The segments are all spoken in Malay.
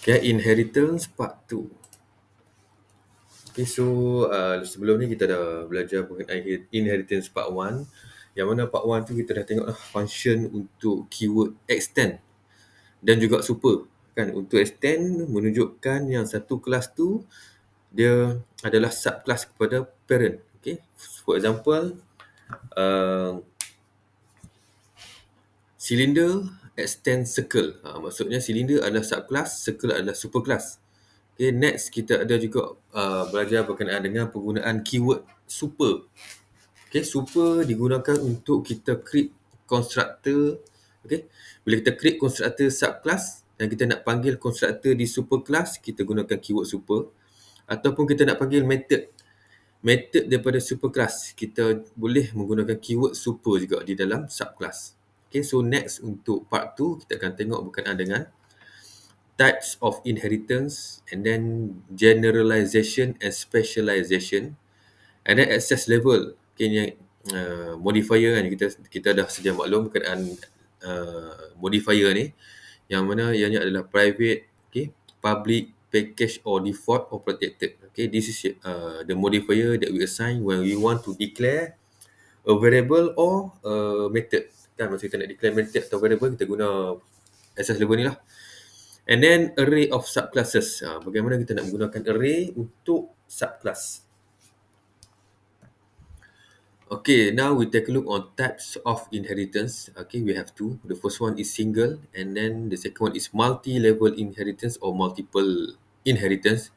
Okay, inheritance part 2. Okay, so sebelum ni kita dah belajar mengenai inheritance part 1. Yang mana part 1 tu kita dah tengok function untuk keyword extend dan juga super. Kan, untuk extend menunjukkan yang satu kelas tu dia adalah subclass kepada parent. Okay, for example, cylinder extend circle. Maksudnya cylinder adalah subclass, circle adalah superclass. Okay, next kita ada juga belajar berkenaan dengan penggunaan keyword super. Okay, super digunakan untuk kita create constructor. Okay, bila kita create constructor subclass dan kita nak panggil constructor di superclass, kita gunakan keyword super. Ataupun kita nak panggil method daripada superclass, kita boleh menggunakan keyword super juga di dalam subclass. Okay, so next untuk part 2 kita akan tengok berkenaan dengan types of inheritance, and then generalization and specialization, and then access level. Okay, yang modifier kan, kita dah sedia maklum berkenaan modifier ni, yang mana ianya adalah private, okay, public, package or default or protected. Okay, this is the modifier that we assign when we want to declare a variable or a method. Kan, masa kita nak declare method atau variable, kita guna access level ni lah. And then array of subclasses. Bagaimana kita nak menggunakan array untuk subclass. Okay, now we take a look on types of inheritance. Okay, we have two. The first one is single, and then the second one is multi-level inheritance or multiple inheritance.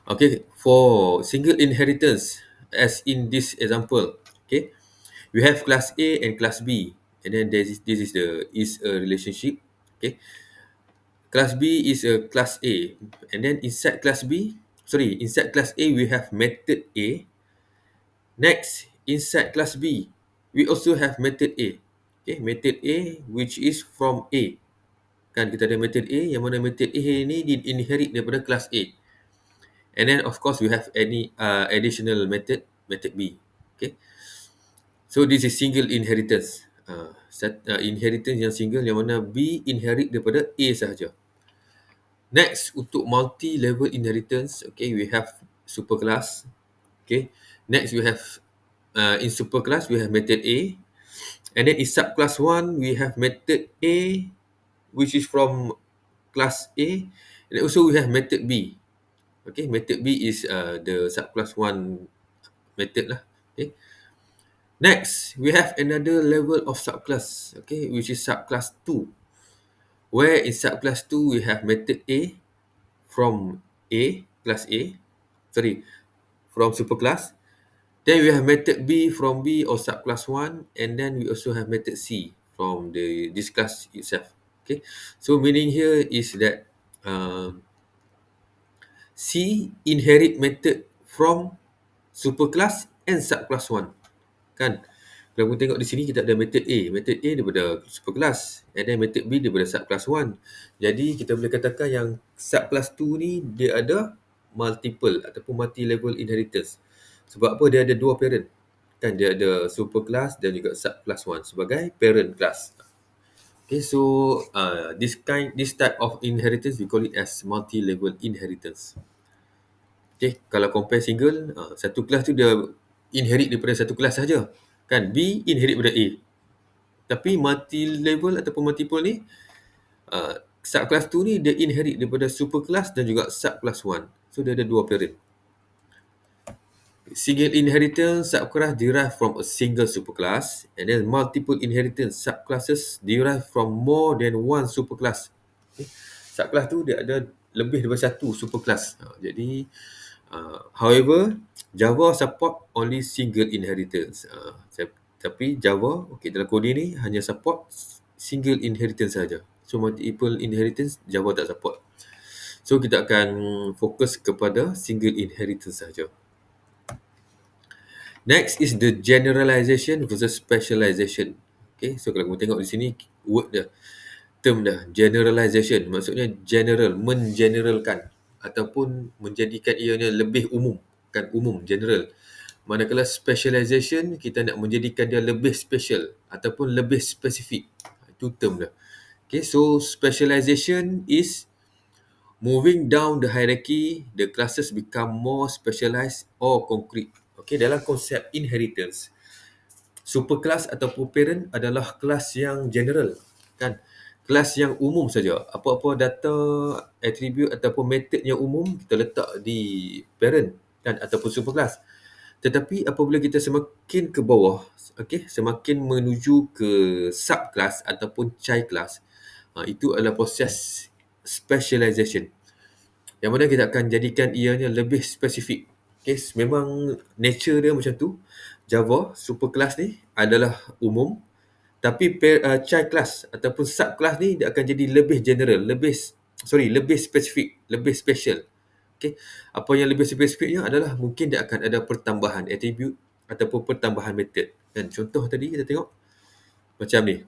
Okay, for single inheritance, as in this example, okay, we have class A and class B, and then this is a relationship. Okay, class B is a class A, and then inside class A we have method A. Next, inside class B, we also have method A. Okay, method A which is from A. Kan, kita ada method A, yang mana method A ni inherit daripada class A. And then of course we have any additional method B. Okay, so this is single inheritance. Inheritance yang single, yang mana B inherit daripada A sahaja. Next, untuk multi-level inheritance, okay, we have superclass. Okay, next we have in superclass we have method A, and then in subclass 1 we have method A which is from class A, and also we have method B. Okay, method B is the subclass 1 method lah. Okay, next we have another level of subclass, okay, which is subclass 2, where in subclass 2 we have method A from from superclass. Then we have method B from B or subclass 1, and then we also have method C from this class itself. Okay, so meaning here is that C inherit method from superclass and subclass 1. Kan? Kalau kita tengok di sini, kita ada method A. Method A daripada superclass, and then method B daripada subclass 1. Jadi kita boleh katakan yang subclass 2 ni dia ada multiple ataupun multi-level inheritance. Sebab apa? Dia ada dua parent. Kan, dia ada superclass dan juga subclass 1 sebagai parent class. Okay, so this type of inheritance we call it as multi-level inheritance. Okay, kalau compare single, satu kelas tu dia inherit daripada satu kelas saja. Kan, B inherit daripada A. Tapi multi-level ataupun multiple ni, subclass 2 ni dia inherit daripada superclass dan juga subclass 1. So dia ada dua parent. Single inheritance subclass derive from a single superclass, and then multiple inheritance subclasses derive from more than one superclass. Okay. Subclass tu dia ada lebih daripada satu superclass. Jadi however, Java support only single inheritance. Tapi Java, okay, dalam kode ni hanya support single inheritance saja. So multiple inheritance Java tak support. So kita akan fokus kepada single inheritance saja. Next is the generalization versus specialization. Okay, so kalau kamu tengok di sini word dia, term dah, generalization, maksudnya general, mengeneralkan ataupun menjadikan ianya lebih umum, kan, umum, general. Manakala specialization, kita nak menjadikan dia lebih special ataupun lebih spesifik. Itu term dah. Okay, so specialization is Moving down the hierarchy, the classes become more specialized or concrete. Okay, dalam konsep inheritance, superclass ataupun parent adalah kelas yang general, kan? Kelas yang umum saja. Apa-apa data, attribute ataupun method yang umum kita letak di parent, kan, ataupun superclass. Tetapi apabila kita semakin ke bawah, okey, semakin menuju ke subclass ataupun child class, itu adalah proses specialization. Yang mana kita akan jadikan ianya lebih spesifik. Okay, memang nature dia macam tu. Java superclass ni adalah umum, tapi child class ataupun subclass ni dia akan jadi lebih general, lebih spesifik, lebih special. Okay. Apa yang lebih spesifiknya adalah mungkin dia akan ada pertambahan attribute ataupun pertambahan method. Dan contoh tadi kita tengok macam ni.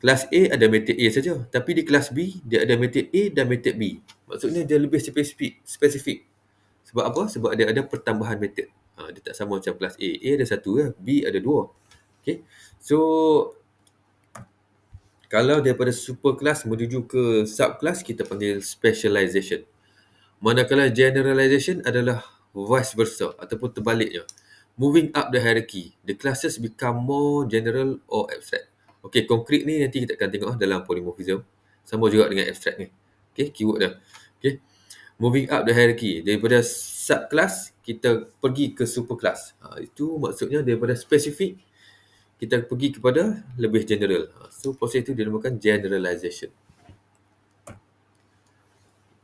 Kelas A ada method A saja, tapi di kelas B dia ada method A dan method B. Maksudnya dia lebih spesifik. Sebab apa? Sebab dia ada pertambahan method. Dia tak sama macam kelas A. A ada satu ya, B ada dua. Okay. So, kalau daripada superclass menuju ke subclass, kita panggil specialization. Manakala generalization adalah vice versa ataupun terbaliknya. Moving up the hierarchy, the classes become more general or abstract. Okay, konkret ni nanti kita akan tengok dalam polymorphism. Sama juga dengan abstract ni. Okay, keyword dia. Okay. Moving up the hierarchy, daripada subclass kita pergi ke superclass. Itu maksudnya daripada spesifik kita pergi kepada lebih general. So proses itu dinamakan generalization.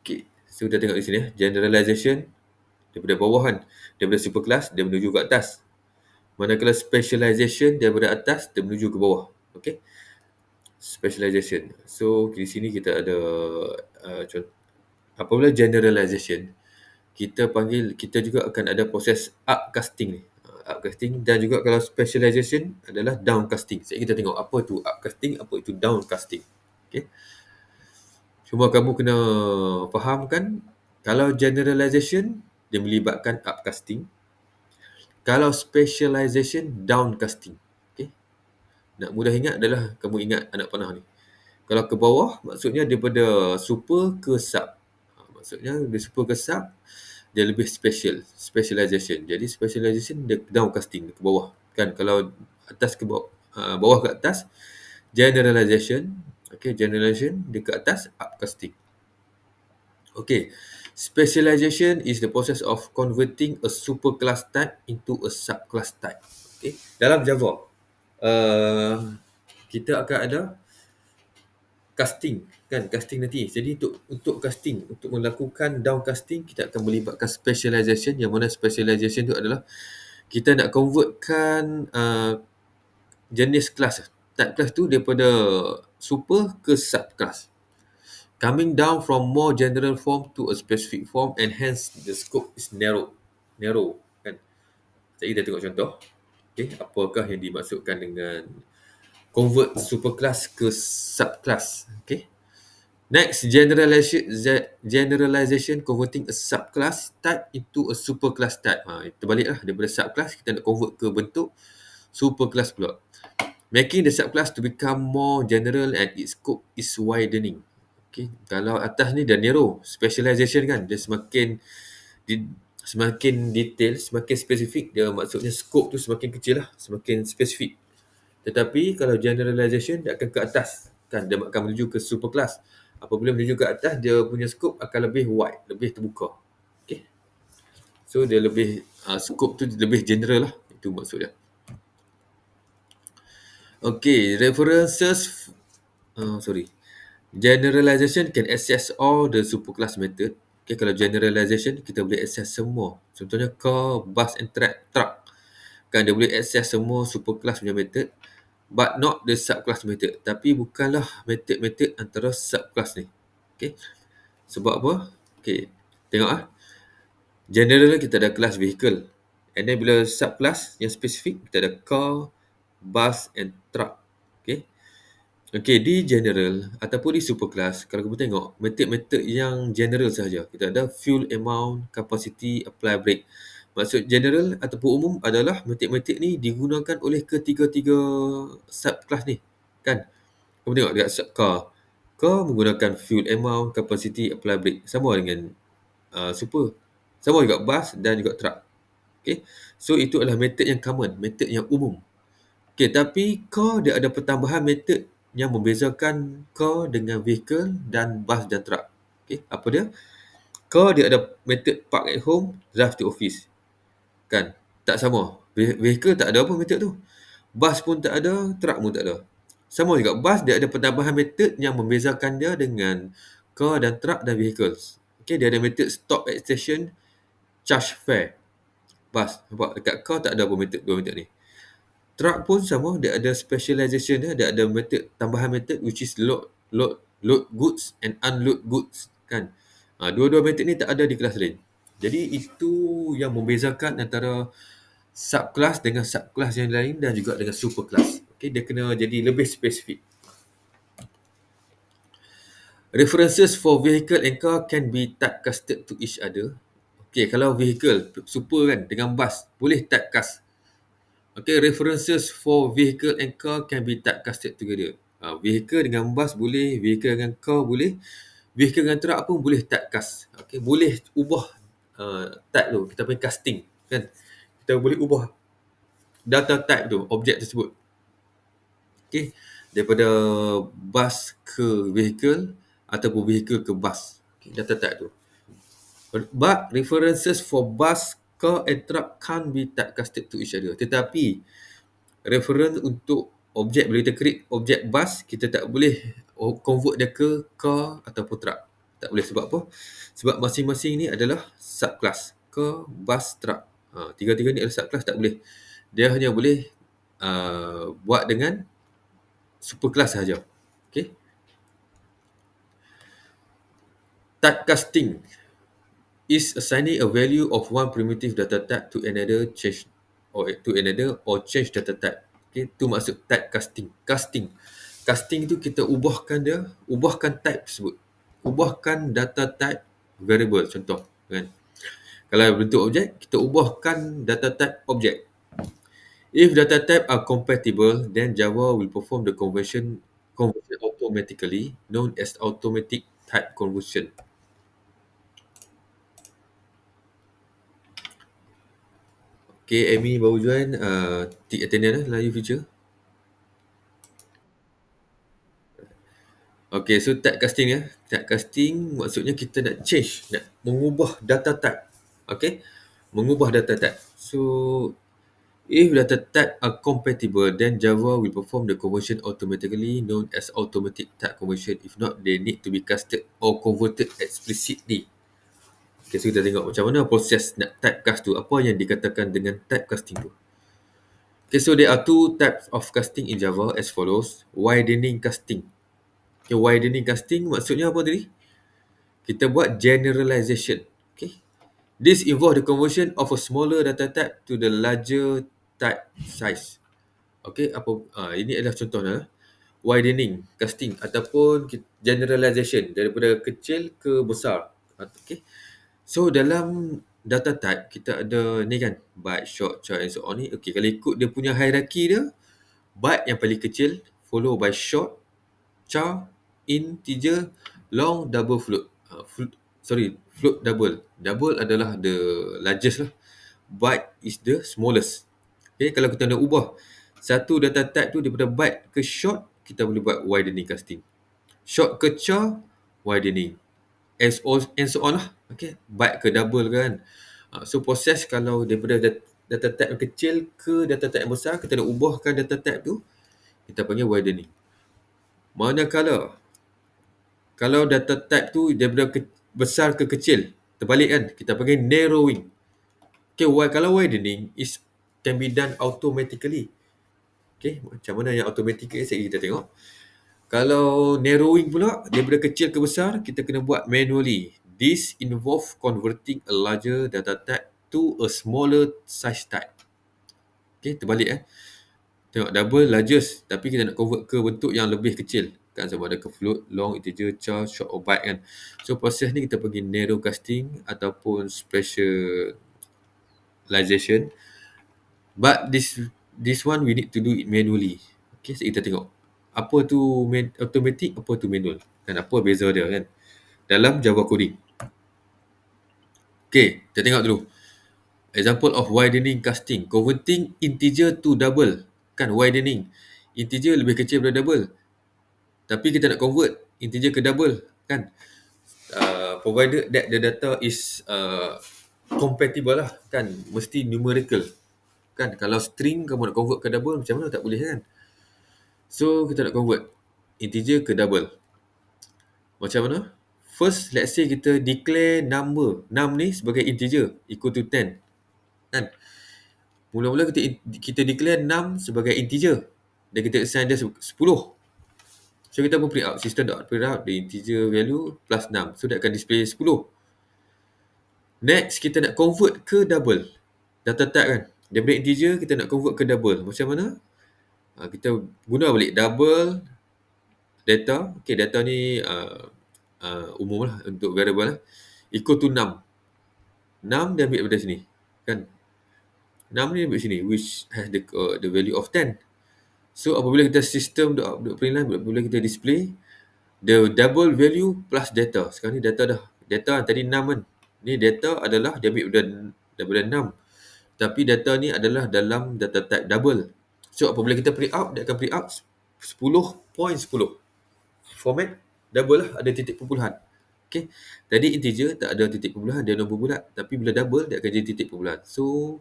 Okay, so kita tengok di sini ya. Generalization daripada bawahan, daripada superclass dia menuju ke atas. Manakala specialization daripada atas dia menuju ke bawah. Okay, specialization. So di sini kita ada contoh. Apabila generalization, kita juga akan ada proses upcasting ni. Upcasting, dan juga kalau specialization adalah downcasting. Jadi kita tengok apa tu upcasting, apa itu downcasting. Okay. Cuma kamu kena fahamkan, kalau generalization dia melibatkan upcasting, kalau specialization downcasting. Okay. Nak mudah ingat adalah kamu ingat anak panah ni. Kalau ke bawah maksudnya daripada super ke sub. Maksudnya dari super ke sub dia lebih specialization. Jadi specialization dia downcasting ke bawah. Kan kalau atas ke bawah, bawah ke atas generalization. Okay, generalization dia ke atas upcasting. Okay, specialization is the process of converting a superclass type into a subclass type. Okay, dalam Java kita akan ada casting, kan, casting nanti. Jadi untuk casting, untuk melakukan downcasting kita akan melibatkan specialization, yang mana specialization tu adalah kita nak convertkan jenis kelas, type kelas tu daripada super ke subclass, coming down from more general form to a specific form, and hence the scope is narrow, kan. Jadi kita tengok contoh. Okay, apakah yang dimaksudkan dengan convert superclass ke subclass. Okay. Next, generalization converting a subclass type into a superclass type. Terbaliklah, daripada subclass kita nak convert ke bentuk superclass pula. Making the subclass to become more general and its scope is widening. Okay, kalau atas ni dah narrow, specialization kan, dia semakin detail, semakin spesifik, dia maksudnya scope tu semakin kecil lah, semakin spesifik. Tetapi kalau generalization dia akan ke atas, kan, dia akan menuju ke superclass. Apabila menuju ke atas, dia punya scope akan lebih wide, lebih terbuka. Okay. So dia lebih scope tu lebih general lah, itu maksud dia. Okay, references generalization can access all the superclass method. Okay, kalau generalization kita boleh access semua. Contohnya car, bus and truck. Kan dia boleh access semua superclass punya method, but not the subclass method. Tapi bukanlah method-method antara subclass ni. Okay. Sebab apa? Okay, tengok general kita ada kelas vehicle. And then bila subclass yang spesifik kita ada car, bus and truck. Okay. Okay, di general ataupun di superclass, kalau kamu tengok method-method yang general sahaja. Kita ada fuel amount, capacity, apply brake. Maksud general ataupun umum adalah method-method ni digunakan oleh ketiga-tiga subclass ni. Kan? Kamu tengok dekat car. Kau menggunakan fuel amount, capacity, apply brake. Sama dengan super. Sama juga bus dan juga truck. Okay. So itu adalah method yang common, method yang umum. Okay, tapi car dia ada pertambahan method yang membezakan car dengan vehicle dan bus dan truck. Okay, apa dia? Car dia ada method park at home, drive to office. Kan? Tak sama. Vehicle tak ada apa method tu. Bus pun tak ada, truck pun tak ada. Sama juga, bus dia ada pertambahan method yang membezakan dia dengan car dan truck dan vehicles. Okay, dia ada method stop at station, charge fare. Bus, nampak? Dekat car tak ada apa method, dua method ni. Truck pun sama, dia ada specialization dia ada method, tambahan method which is load goods and unload goods, kan. Dua-dua method ni tak ada di kelas lain. Jadi itu yang membezakan antara subclass dengan subclass yang lain dan juga dengan superclass. Okey, dia kena jadi lebih spesifik. References for vehicle and car can be typecasted to each other. Okey, kalau vehicle super kan dengan bus boleh typecast. Okay, references for vehicle and car can be typecasted together. Vehicle dengan bus boleh, vehicle dengan car boleh, vehicle dengan truck pun boleh typecast. Okay, boleh ubah type tu, kita panggil casting, kan? Kita boleh ubah data type tu, objek tersebut. Okay, daripada bus ke vehicle ataupun vehicle ke bus. Okay, data type tu. But references for bus, car and truck can't be typecasted to each other. Tetapi reference untuk objek, bila kita create objek bus, kita tak boleh convert dia ke car ataupun truck. Tak boleh, sebab apa? Sebab masing-masing ni adalah subclass. Car, bus, truck. Tiga-tiga ni adalah subclass, tak boleh. Dia hanya boleh buat dengan superclass sahaja. Okay. Typecasting is assigning a value of one primitive data type to another change data type. Okay, tu maksud typecasting. Casting tu kita ubahkan dia, ubahkan type tersebut. Ubahkan data type variable, contoh, kan. Kalau bentuk objek, kita ubahkan data type objek. If data type are compatible, then Java will perform the conversion automatically, known as automatic type conversion. Okay, Amy baru join, tick attendance lah, live feature. Okay, so typecasting ya. Typecasting maksudnya kita nak change, nak mengubah data type. Okay, mengubah data type. So, if data type are compatible, then Java will perform the conversion automatically, known as automatic type conversion. If not, they need to be casted or converted explicitly. Okay, so kita tengok macam mana proses nak typecast tu. Apa yang dikatakan dengan typecasting tu. Okay, so there are two types of casting in Java as follows. Widening casting. Okay, widening casting maksudnya apa tadi? Kita buat generalization. Okay. This involve the conversion of a smaller data type to the larger type size. Okay, ini adalah contohnya. Widening casting ataupun generalization daripada kecil ke besar. Okay. So dalam data type kita ada ni kan, byte, short, char and so on ni. Okay, kalau ikut dia punya hierarki dia, byte yang paling kecil, follow by short, char, integer, long, double, float. Float, double. Double adalah the largest lah. Byte is the smallest. Okay, kalau kita nak ubah satu data type tu daripada byte ke short, kita boleh buat widening casting. Short ke char, widening. And so on lah. Okay, byte ke double kan. So proses kalau daripada data type yang kecil ke data type yang besar, kita nak ubahkan data type tu, kita panggil widening. Manakala kalau data type tu daripada besar ke kecil, terbalik kan, kita panggil narrowing. Okay, kalau widening is can be done automatically. Okay, macam mana yang automatically sekejap kita tengok. Kalau narrowing pula, daripada kecil ke besar, kita kena buat manually. This involve converting a larger data type to a smaller size type. Okay, terbalik. Tengok, double largest, tapi kita nak convert ke bentuk yang lebih kecil. Kan, sama ada ke float, long, integer, char, short or byte kan. So proses ni kita panggil narrow casting ataupun specialization. But this one we need to do it manually. Okay, so kita tengok Apa tu automatic, apa tu manual. Kan apa beza dia kan dalam Java coding. Okay, kita tengok dulu. Example of widening casting. Converting integer to double. Kan widening. Integer lebih kecil daripada double. Tapi kita nak convert integer ke double. Kan. Provided that the data is compatible lah. Kan. Mesti numerical. Kan. Kalau string kamu nak convert ke double, macam mana tak boleh kan. So, kita nak convert integer ke double. Macam mana? First, let's say kita declare number. Num ni sebagai integer. Equal to 10. Kan. Mula-mula kita declare num sebagai integer dan kita assign dia 10. So kita pun print out system.print out the integer value plus 6. So dia akan display 10. Next kita nak convert ke double. Data type kan. Daripada integer kita nak convert ke double. Macam mana? Kita guna balik double data. Okay, data ni umum lah untuk variable lah. Equal to 6. 6 dia ambil daripada sini. Kan? 6 ni ambil sini which has the value of 10. So apabila kita system.print line, apabila kita display the double value plus data. Sekarang ni data dah. Data tadi 6 kan. Ni data adalah dia ambil daripada 6. Tapi data ni adalah dalam data type double. So apabila kita print out, dia akan print out 10.10. Format double lah, ada titik perpuluhan. Okay. Tadi integer tak ada titik perpuluhan, dia nombor bulat. Tapi bila double, dia akan jadi titik perpuluhan. So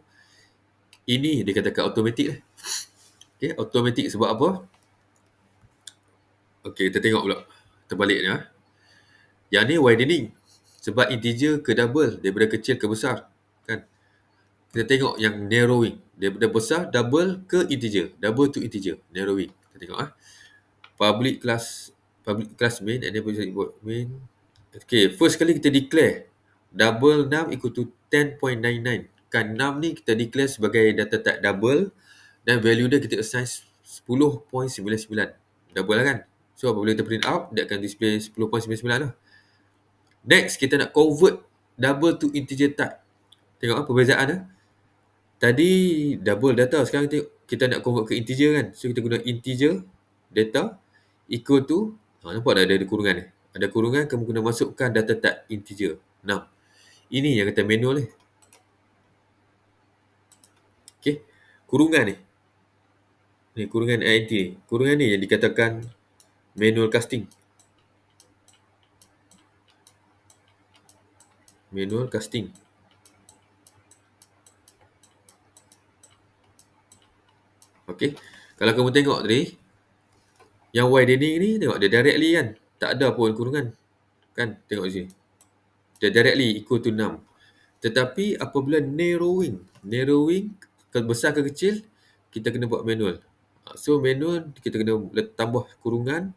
ini dikatakan automatic lah. Okay, automatic sebab apa? Okay, kita tengok pula. Terbaliknya. Yang ni widening. Sebab integer ke double. Daripada kecil ke besar. Kan? Kita tengok yang narrowing. Daripada besar, double ke integer. Double to integer. Narrowing. Kita tengok Public class main and then main. Okay, first kali kita declare. Double num equal to 10.99. Kan num ni kita declare sebagai data type double. Dan value dia kita assign 10.99. Double lah kan. So apabila kita print out, dia akan display 10.99 lah. Next, kita nak convert double to integer type. Tengok perbezaan lah. Tadi double data, sekarang kita nak convert ke integer kan. So kita guna integer data equal to, nampak dah ada kurungan ni. Ada kurungan, kamu kena masukkan data type integer 6. Ini yang kata manual ni. Okay, kurungan ni. Ni kurungan int. Kurungan ni yang dikatakan manual casting. Manual casting. Okay. Kalau kamu tengok tadi, yang widening ni, tengok dia directly kan. Tak ada pun kurungan. Kan? Tengok di sini. Dia directly equal to 6. Tetapi apabila narrowing ke besar ke kecil, kita kena buat manual. So manual, kita kena tambah kurungan,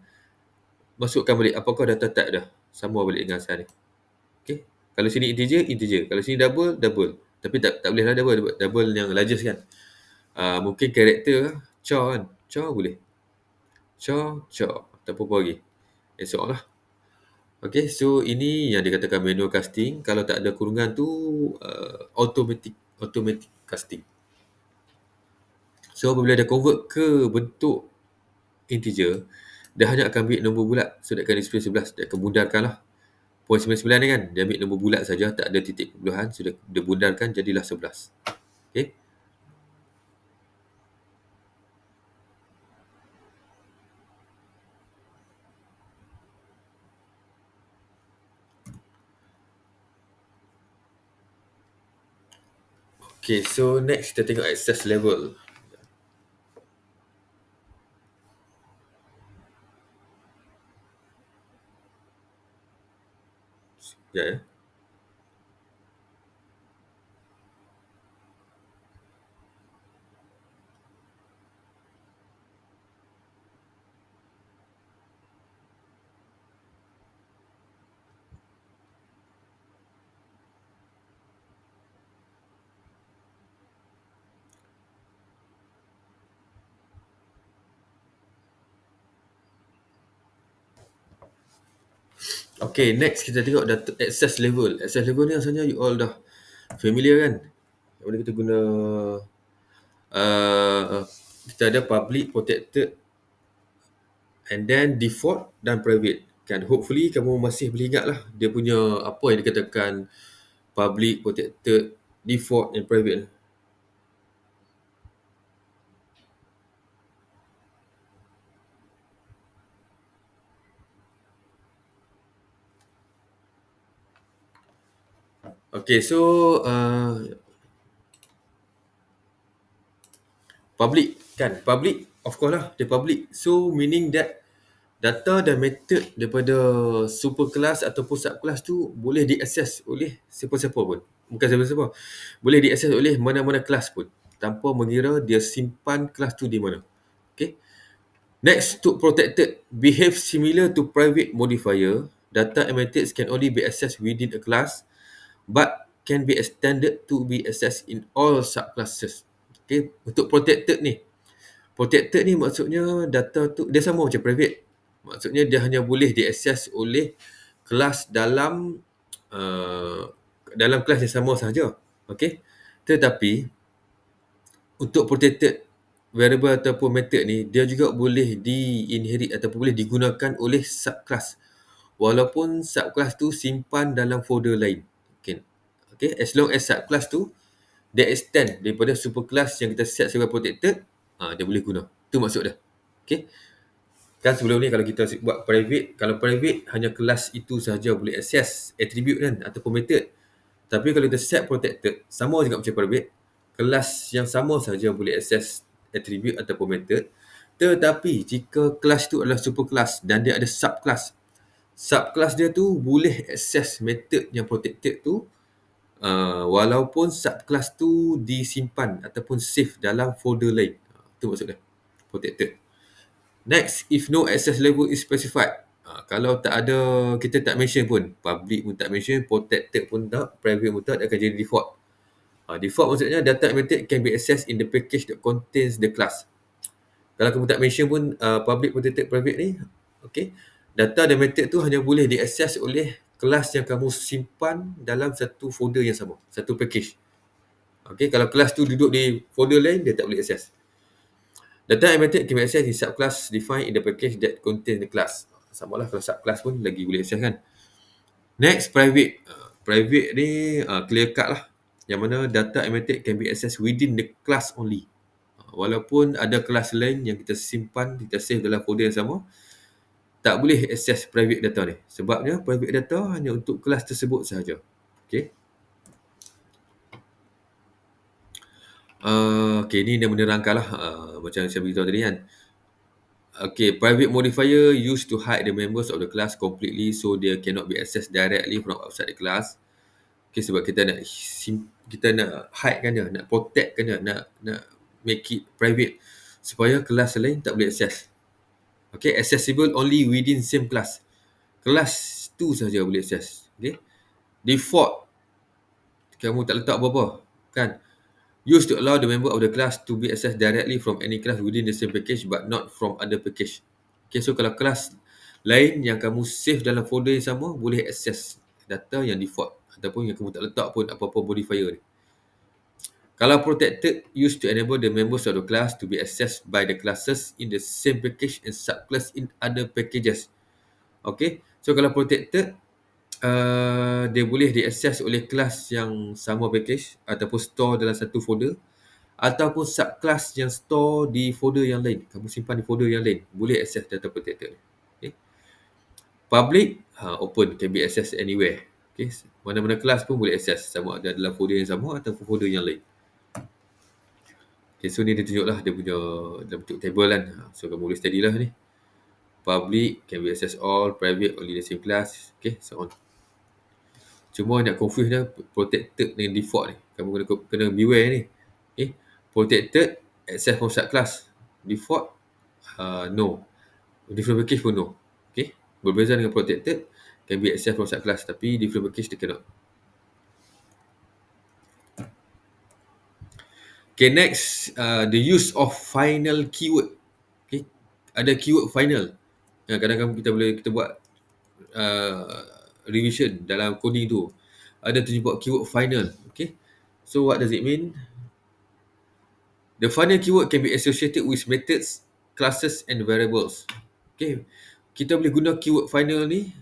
masukkan balik apakah data type dah. Sama balik dengan asal ni. Okay. Kalau sini integer. Kalau sini double. Tapi tak boleh lah double yang largest kan. Mungkin karakter char kan. Char boleh. Char. Tak apa lagi. Esok lah. Okay, so ini yang dikatakan manual casting. Kalau tak ada kurungan tu, automatic casting. So apabila dia convert ke bentuk integer, dia hanya akan ambil nombor bulat. So dia akan display 11. Dia akan bundarkan lah. 0.99 ni kan, dia ambil nombor bulat saja, tak ada titik perpuluhan. So dia bundarkan, jadilah 11. Okay. Okay, so next kita tengok access level. Ya. Okay, next kita tengok data access level. Access level ni asalnya you all dah familiar kan? Boleh kita guna kita ada public, protected, and then default dan private. Kan, hopefully kamu masih boleh ingat lah dia punya apa yang dikatakan public, protected, default and private. Okay, so public kan, public of course lah dia public, so meaning that data dan method daripada superclass ataupun subclass tu boleh diakses oleh siapa-siapa pun, bukan siapa-siapa, boleh diakses oleh mana-mana kelas pun tanpa mengira dia simpan kelas tu di mana. Okay, next, to protected behave similar to private modifier. Data and methods can only be accessed within a class but can be extended to be accessed in all subclasses. Okay, untuk protected ni, protected ni maksudnya data tu dia sama macam private. Maksudnya dia hanya boleh diakses oleh kelas dalam kelas yang sama sahaja. Okay, tetapi untuk protected variable ataupun method ni, dia juga boleh di-inherit ataupun boleh digunakan oleh subclass walaupun subclass tu simpan dalam folder lain. Okay, okay, as long as subclass tu dia extend daripada superclass yang kita set sebagai protected, dia boleh guna. Tu maksud dia. Okay, kan sebelum ni kalau kita buat private, kalau private hanya kelas itu sahaja boleh access attribute kan ataupun method. Tapi kalau kita set protected, sama juga macam private, kelas yang sama saja boleh access attribute ataupun method. Tetapi jika kelas tu adalah superclass dan dia ada subclass, subclass dia tu boleh access method yang protected tu, walaupun subclass tu disimpan ataupun save dalam folder lain. Itu maksud dia, protected. Next, if no access level is specified. Kalau tak ada, kita tak mention pun, public pun tak mention, protected pun tak, private pun tak, dia akan jadi default. Default maksudnya data and method can be accessed in the package that contains the class. Kalau kamu tak mention pun public, protected, private ni, okay, data dan method tu hanya boleh diakses oleh kelas yang kamu simpan dalam satu folder yang sama, satu package. Okay, kalau kelas tu duduk di folder lain, dia tak boleh akses. Data and method can be accessed in subclass defined in the package that contains the class. Sama lah kalau subclass pun lagi boleh access kan. Next, private. Private ni clear cut lah. Yang mana data and method can be accessed within the class only. Walaupun ada kelas lain yang kita simpan, kita save dalam folder yang sama, tak boleh access private data ni. Sebabnya private data hanya untuk kelas tersebut sahaja. Okay. Okay, ni dia menerangkan lah. Macam saya beritahu tadi kan. Okay, private modifier used to hide the members of the class completely so they cannot be accessed directly from outside the class. Okay, sebab kita nak hide kan dia, nak protect kan dia, nak make it private supaya kelas lain tak boleh access. Okay, accessible only within same class. Kelas tu saja boleh access. Okay, default kamu tak letak apa-apa kan. Used to allow the member of the class to be accessed directly from any class within the same package but not from other package. Okay, so kalau kelas lain yang kamu save dalam folder yang sama boleh access data yang default ataupun yang kamu tak letak pun apa-apa modifier ni. Kalau protected, used to enable the members of the class to be accessed by the classes in the same package and subclass in other packages. Okay, so kalau protected, dia boleh diakses oleh kelas yang sama package ataupun store dalam satu folder ataupun subclass yang store di folder yang lain. Kamu simpan di folder yang lain, boleh access data protected. Okay. Public, open, can be accessed anywhere. Okay. Mana-mana kelas pun boleh access, sama ada dalam folder yang sama ataupun folder yang lain. Okay, so ni dia tunjuklah dia punya dalam bentuk table kan. So kamu boleh study lah ni. Public, can be accessed all, private, only the same class. Okay, so on. Cuma nak confuse dia protected dengan default ni. Kamu kena beware ni. Okay. Protected, access from subclass. Default, no. Different package pun no. Okay. Berbeza dengan protected, can be accessed from subclass. Tapi different package dia cannot. Okay, next, the use of final keyword. Okay. Ada keyword final. Kadang-kadang kita buat revision dalam coding tu. Ada terjebak keyword final. Okay. So what does it mean? The final keyword can be associated with methods, classes and variables. Okay, kita boleh guna keyword final ni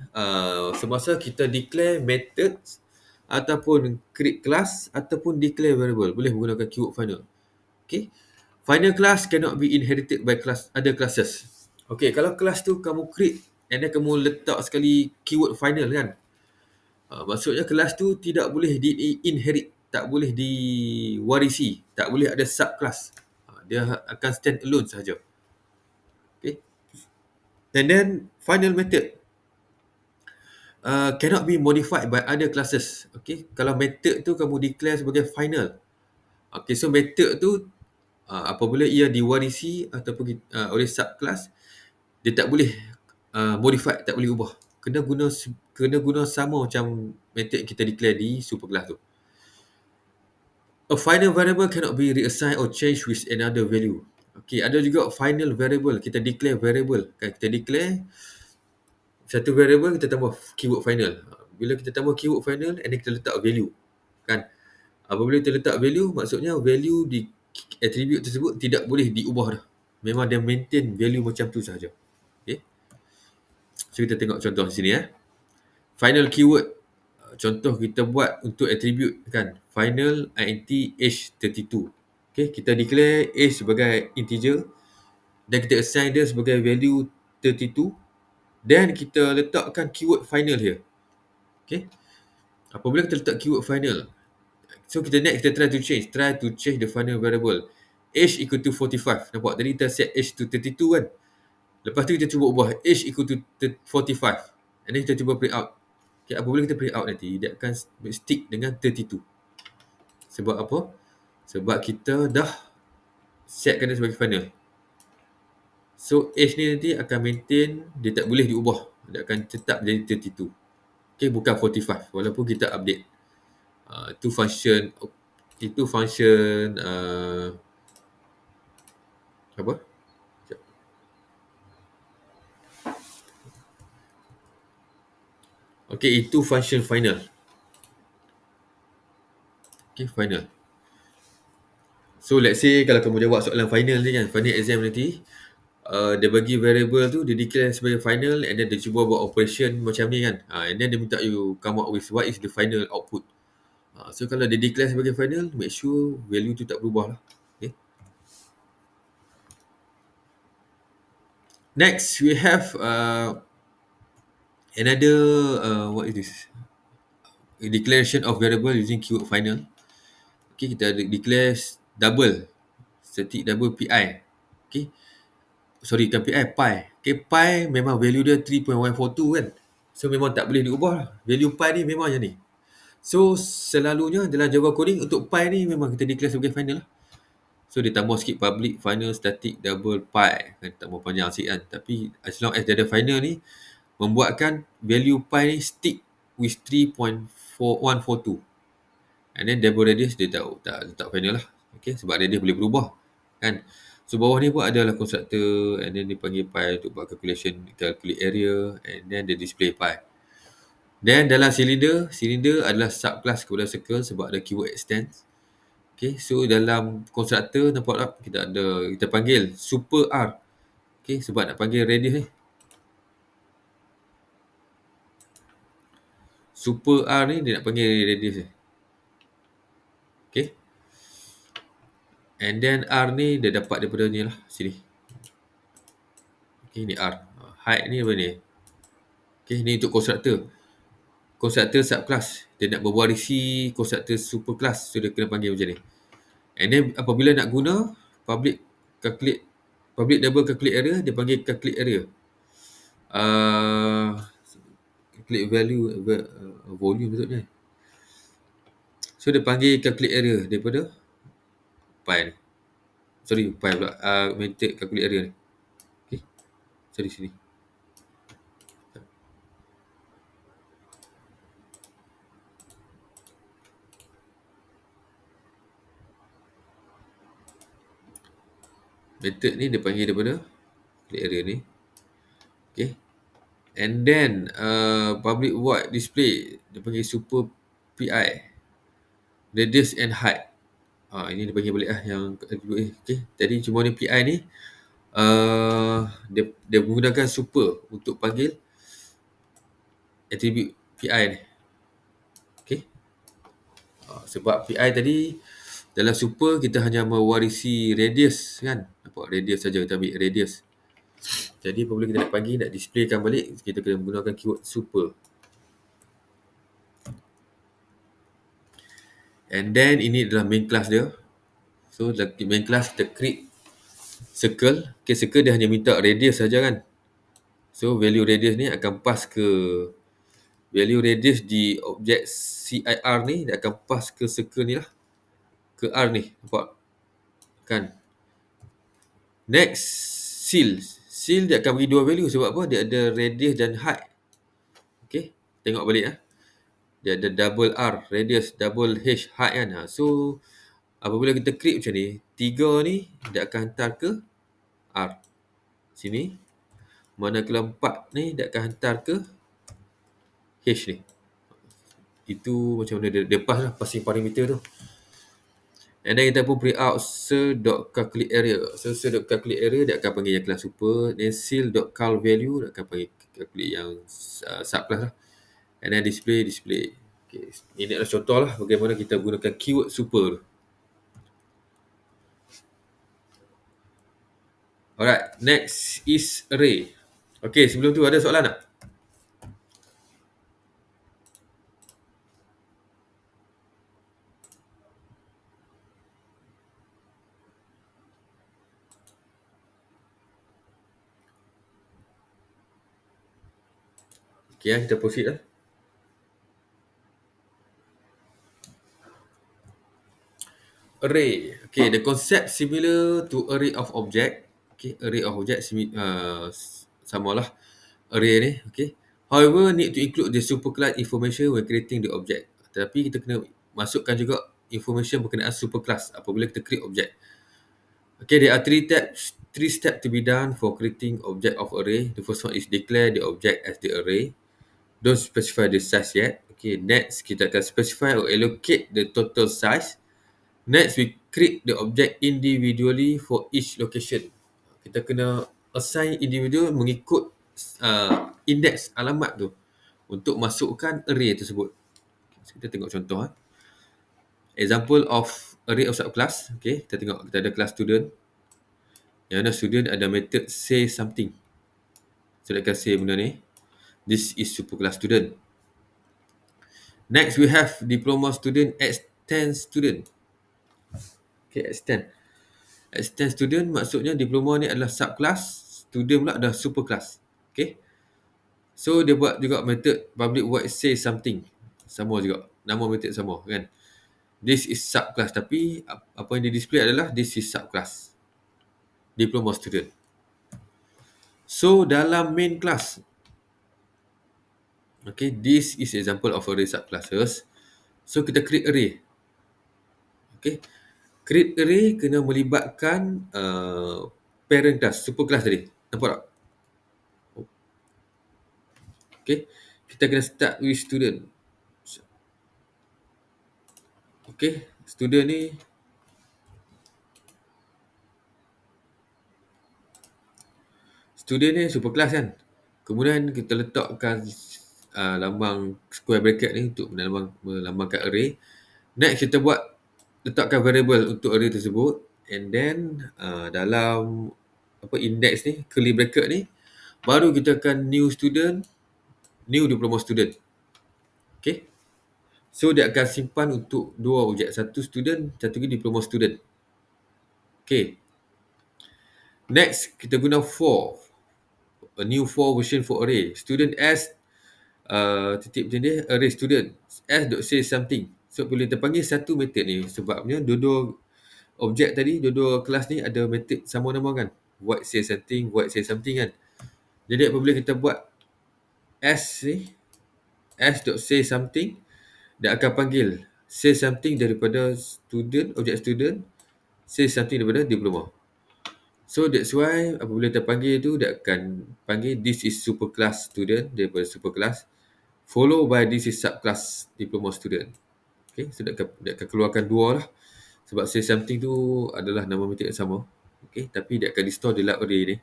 semasa kita declare methods ataupun create class ataupun declare variable. Boleh menggunakan keyword final. Okay. Final class cannot be inherited by class other classes. Okay, kalau kelas tu kamu create and then kamu letak sekali keyword final kan. Maksudnya kelas tu tidak boleh di-inherit, tak boleh diwarisi, tak boleh ada subclass. Dia akan stand alone sahaja. Okay. And then final method cannot be modified by other classes. Okay, kalau method tu kamu declare sebagai final. Okay, so method tu apabila ia diwarisi ataupun oleh subclass, dia tak boleh modify, tak boleh ubah. Kena guna sama macam method kita declare di superclass tu. A final variable cannot be reassigned or changed with another value. Okay, ada juga final variable. Kita declare variable. Kan? Kita declare satu variable, kita tambah keyword final. Bila kita tambah keyword final, and then kita letak value. Kan? Apabila kita letak value, maksudnya value di attribute tersebut tidak boleh diubah dah. Memang dia maintain value macam tu sahaja. Okay? So, kita tengok contoh di sini. Final keyword. Contoh kita buat untuk attribute kan. Final int age 32. Okay, kita declare age sebagai integer dan kita assign dia sebagai value 32. Then kita letakkan keyword final here. Okay. Apabila kita letak keyword final, so kita try to change the final variable. Age equal to 45. Nampak? Tadi kita set age to 32 kan. Lepas tu kita cuba ubah age equal to 45. And then kita cuba print out. Okay, apabila kita print out nanti, dia akan stick dengan 32. Sebab apa? Sebab kita dah setkan dia sebagai final. So age ni nanti akan maintain, dia tak boleh diubah. Dia akan tetap jadi 32. Okay, bukan 45 walaupun kita update. Itu function apa? Sekejap. Okay, itu function final. Okay, final. So let's say kalau kamu jawab soalan final ni kan, final exam nanti, dia bagi variable tu, dia declare sebagai final and then dia cuba buat operation macam ni kan. And then dia minta you come up with what is the final output. So kalau dia declare sebagai final, make sure value tu tak berubah lah. Okay. Next, we have another, what is this? A declaration of variable using keyword final. Okay, kita declare double, static double pi. Okay. Sorry, bukan pi. Okay, pi memang value dia 3.142 kan. So memang tak boleh diubah lah. Value pi ni memang yang ni. So selalunya dalam Java coding untuk pi ni memang kita declare sebagai final lah. So dia tambah sikit public, final, static, double, pi. Kan, tak mau panjang sikit kan. Tapi as long as dia ada final ni, membuatkan value pi ni stick with 3.4142. And then double radius dia tak final lah. Okay, sebab radius boleh berubah. Kan. So bawah ni pun adalah constructor and then dipanggil pi untuk buat calculate area and then dia display pi. Then dalam cylinder adalah subclass kepada circle sebab ada keyword extends. Okay, so dalam constructor nampak tak kita panggil super R. Okay, sebab nak panggil radius ni. Super R ni dia nak panggil radius ni. Okay. And then R ni dia dapat daripada ni lah, sini. Okay, ni R. Height ni apa ni? Okay, ni untuk constructor. Constructor subclass. Dia nak berwarisi constructor superclass. So dia kena panggil macam ni. And then apabila nak guna public double calculate area, dia panggil calculate area. Calculate value, volume maksudnya. So dia panggil calculate area daripada pi ni. Sorry, pi pula. Method calculate area ni. Okay. So di sini. Method ni dia panggil daripada calculate area ni. Okay. And then public void display dia panggil super pi. Radius and height. Ini dia panggil balik lah yang okay. Tadi cuma ni pi ni. Dia menggunakan super untuk panggil atribut PI ni. Okey. Sebab PI tadi dalam super kita hanya mewarisi radius kan. Nampak radius saja, kita ambil radius. Jadi apabila kita nak panggil, nak displaykan balik, kita kena menggunakan keyword super. And then ini adalah main class dia. So dalam main class kita create circle. Okay, circle dia hanya minta radius saja kan. So value radius ni akan pass ke value radius di objek CIR ni, dia akan pass ke circle ni lah, ke R ni, nampak kan. Next, seal. Seal dia akan bagi dua value sebab apa? Dia ada radius dan height. Okay, tengok balik ah. Dia ada double R, radius, double H, height kan. So apabila kita create macam ni, 3 ni dia akan hantar ke R sini. Manakala 4 ni dia akan hantar ke H ni. Itu macam mana dia pass lah, passing parameter tu. And then kita pun print out ser.calculate area. So ser.calculate area dia akan panggil yang kelas super. Then seal.cal value dia akan panggil calculate yang subclass lah. And then display. Okay. Ini adalah contoh lah bagaimana kita gunakan keyword super tu. Alright, next is array. Okay, sebelum tu ada soalan tak? Okay, kita proceed lah. Array. Okay, the concept similar to array of object. Okay, array of object samalah array ni. Okay. However, need to include the superclass information when creating the object. Tapi kita kena masukkan juga information berkenaan superclass apabila kita create object. Okay, there are three steps to be done for creating object of array. The first one is declare the object as the array. Don't specify the size yet. Okay, next kita akan specify or allocate the total size. Next, we create the object individually for each location. Kita kena assign individual mengikut index alamat tu untuk masukkan array tersebut. So, kita tengok contoh. Example of array of subclass. Okay, kita tengok kita ada class student. Yang mana student ada method say something. So, dia akan say benda ni. This is superclass student. Next, we have diploma student extend student. Okay, extend. Extend student maksudnya diploma ni adalah subclass, student pula adalah superclass. Okay. So dia buat juga method public void say something. Sama juga. Nama method sama kan. This is subclass tapi apa yang dia display adalah this is subclass. Diploma student. So dalam main class. Okay, this is example of array subclasses. So kita create array. Okay. Create array kena melibatkan parent class, superclass tadi. Nampak tak? Okay. Kita kena start with student. Okay. Student ni superclass kan. Kemudian kita letakkan lambang square bracket ni untuk melambangkan array. Next kita letakkan variable untuk array tersebut. And then dalam index ni, curly bracket ni, baru kita akan new student, new diploma student. Okay. So dia akan simpan untuk dua objek. Satu student, satu lagi diploma student. Okay. Next, kita guna for. A new for version for array. Student S, titik macam ni, array student. S.say something. So, boleh kita panggil satu method ni. Sebabnya, dua-dua objek tadi, dua-dua kelas ni ada method sama nama kan. Void say something kan. Jadi, apabila kita buat S ni, S.say something, dia akan panggil say something daripada student, objek student, say something daripada diploma. So that's why apabila kita panggil tu, dia akan panggil this is superclass student daripada superclass, follow by this is subclass diploma student. Okay, so dia akan keluarkan dua lah. Sebab say something tu adalah nama method yang sama. Okay, tapi dia akan di-store dalam array ni.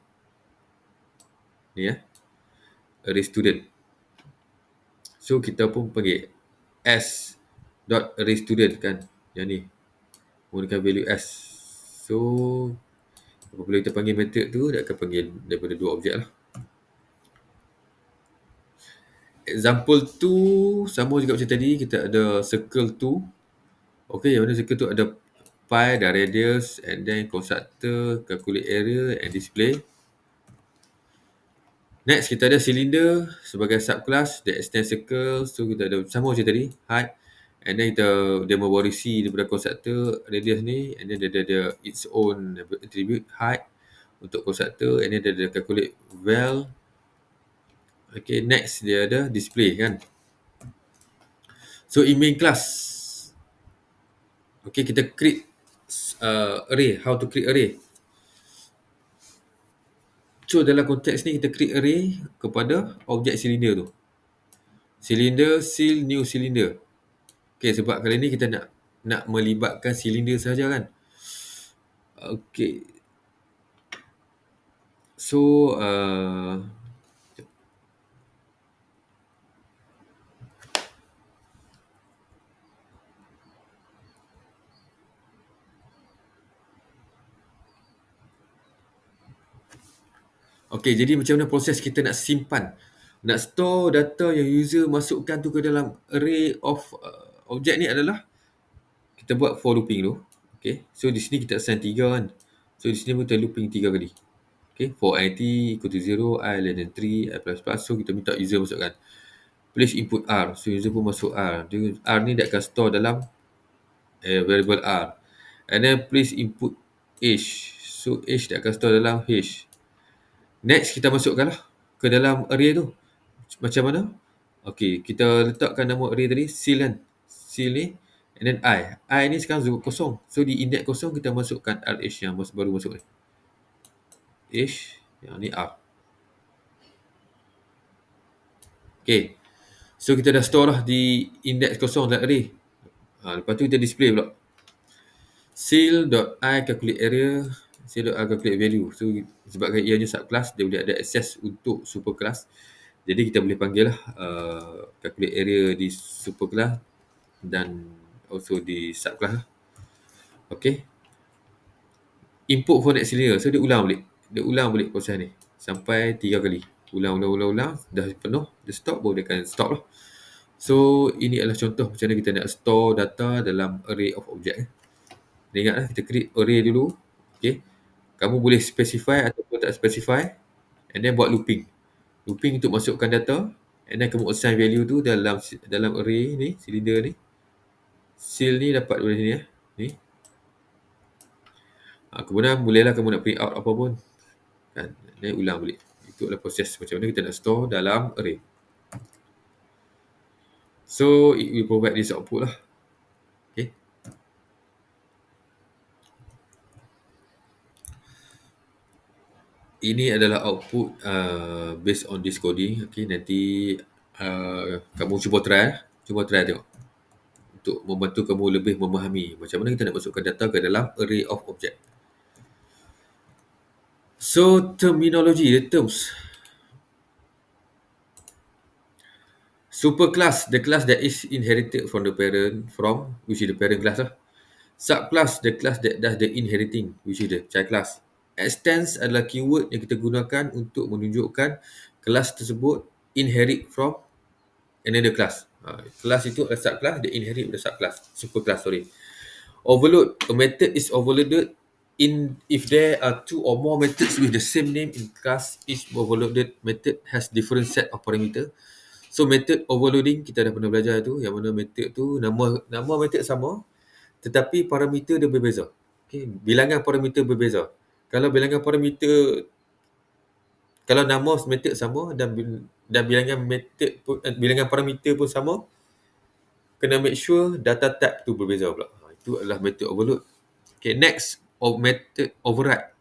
Ni ya, array student. So kita pun panggil s dot array student kan. Yang ni menggunakan value s. So apabila kita panggil method tu, dia akan panggil daripada dua objek lah. Example tu sama juga macam tadi, kita ada circle tu. Okay, yang mana circle tu ada pi dan radius, and then constructor, calculate area and display. Next, kita ada cylinder sebagai subclass, dia extend circle. So kita ada sama macam tadi, height, and then dia mewarisi daripada constructor radius ni, and then dia ada its own attribute height untuk constructor, and then dia ada calculate val. Okay, next dia ada display kan. So in main class, okay, kita create array. How to create array? So dalam konteks ni kita create array kepada objek cylinder tu. Cylinder, seal, new cylinder. Okay, sebab kali ni kita nak melibatkan cylinder saja kan. Okay. So okay, jadi macam mana proses kita nak simpan, nak store data yang user masukkan tu ke dalam array of objek ni adalah kita buat for looping tu. Okay, so di sini kita assign 3 kan. So di sini pun kita looping 3 kali. Okay, for it equal to 0, I less than 3, I plus plus. So kita minta user masukkan. Please input R. So user pun masuk R. R ni dia akan store dalam variable R. And then please input age. So age dia akan store dalam H. Next kita masukkanlah ke dalam array tu. Macam mana? Okay, kita letakkan nama array tadi, seal kan. Seal ni, and then I. I ni sekarang kosong. So di index kosong kita masukkan RH yang baru masuk ni. H, yang ni R. Okay. So kita dah store lah di index kosong dalam array. Lepas tu kita display pula. Seal.I calculate area, seal.I calculate value. So sebabkan ianya subclass, dia boleh ada access untuk superclass. Jadi kita boleh panggil lah calculate area di superclass dan also di subclass lah. Okay. Input for next layer. So dia ulang balik. Dia ulang balik proses ni sampai 3 kali. Ulang. Dah penuh, dia stop, baru dia akan stop lah. So ini adalah contoh macam mana kita nak store data dalam array of object. Ingatlah kita create array dulu. Okay. Kamu boleh specify ataupun tak specify, and then buat looping. Looping untuk masukkan data, and then kamu assign value tu dalam array ni, cylinder ni. Seal ni dapat dari sini ya. Ni. Kemudian bolehlah kamu nak print out apa pun. Kan? Dan ulang balik. Itu adalah proses macam mana kita nak store dalam array. So it will provide this output lah. Okay. Ini adalah output based on this coding. Okay, nanti kamu cuba try tengok untuk membantu kamu lebih memahami macam mana kita nak masukkan data ke dalam array of object. So terminology, the terms. Superclass, the class that is inherited from the parent, which is the parent class lah. Subclass, the class that does the inheriting, which is the child class. Extends adalah keyword yang kita gunakan untuk menunjukkan kelas tersebut inherit from another class. Kelas itu adalah subclass, dia inherit dari subclass, superclass, sorry. Overload, a method is overloaded if there are two or more methods with the same name in class. Each overloaded method has different set of parameter. So method overloading kita dah pernah belajar tu, yang mana method tu nama method sama tetapi parameter dia berbeza. Okay, bilangan parameter berbeza. Kalau bilangan parameter, kalau nama method sama dan bilangan method pun, bilangan parameter pun sama, kena make sure data type tu berbeza pula. Itu adalah method overload. Okay, next, method override.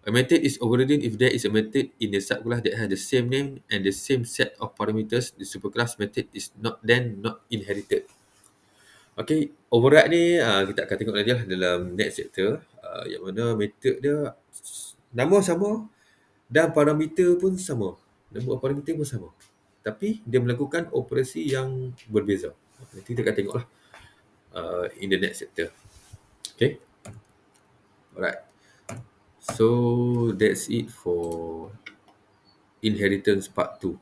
A method is overridden if there is a method in the subclass that has the same name and the same set of parameters. The superclass method is not inherited. Okey, override ni kita akan tengok nanti lah dalam next chapter, yang mana method dia nama sama dan parameter pun sama. Nombor parameter pun sama. Tapi dia melakukan operasi yang berbeza. Nanti kita akan tengoklah in the next chapter. Okay? Alright. So that's it for inheritance part 2.